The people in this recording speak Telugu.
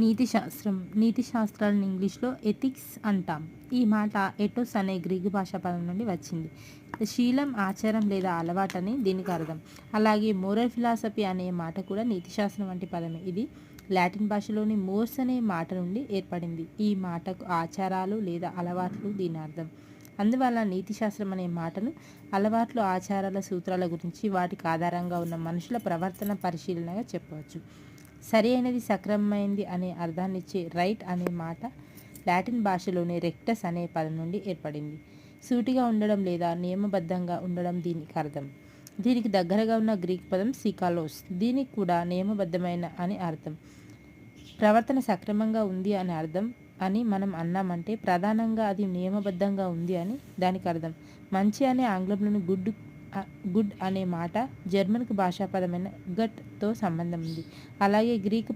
నీతి శాస్త్రాలను ఇంగ్లీష్లో ఎథిక్స్ అంటాం. ఈ మాట ఎథోస్ అనే గ్రీకు భాషా పదం నుండి వచ్చింది. శీలం, ఆచారం లేదా అలవాటని దీనికి అర్థం. అలాగే మోరల్ ఫిలాసఫీ అనే మాట కూడా నీతిశాస్త్రం వంటి పదమే. ఇది లాటిన్ భాషలోని మోర్స్ అనే మాట నుండి ఏర్పడింది. ఈ మాటకు ఆచారాలు లేదా అలవాట్లు దీని అర్థం. అందువల్ల నీతిశాస్త్రం అనే మాటను అలవాట్లు, ఆచారాల, సూత్రాల గురించి వాటికి ఆధారంగా ఉన్న మనుషుల ప్రవర్తన పరిశీలనగా చెప్పవచ్చు. సరి అయినది, సక్రమమైంది అనే అర్థాన్నిచ్చే రైట్ అనే మాట లాటిన్ భాషలోని రెక్టస్ అనే పదం నుండి ఏర్పడింది. సూటిగా ఉండడం లేదా నియమబద్ధంగా ఉండడం దీనికి అర్థం. దీనికి దగ్గరగా ఉన్న గ్రీక్ పదం సికాలోస్, దీనికి కూడా నియమబద్ధమైన అని అర్థం. ప్రవర్తన సక్రమంగా ఉంది అని అర్థం అని మనం అన్నామంటే ప్రధానంగా అది నియమబద్ధంగా ఉంది అని దానికి అర్థం. మంచి అనే ఆంగ్లంలోని గుడ్ అనే మాట జర్మన్కు భాషాపదమైన గట్తో సంబంధం ఉంది. అలాగే గ్రీకు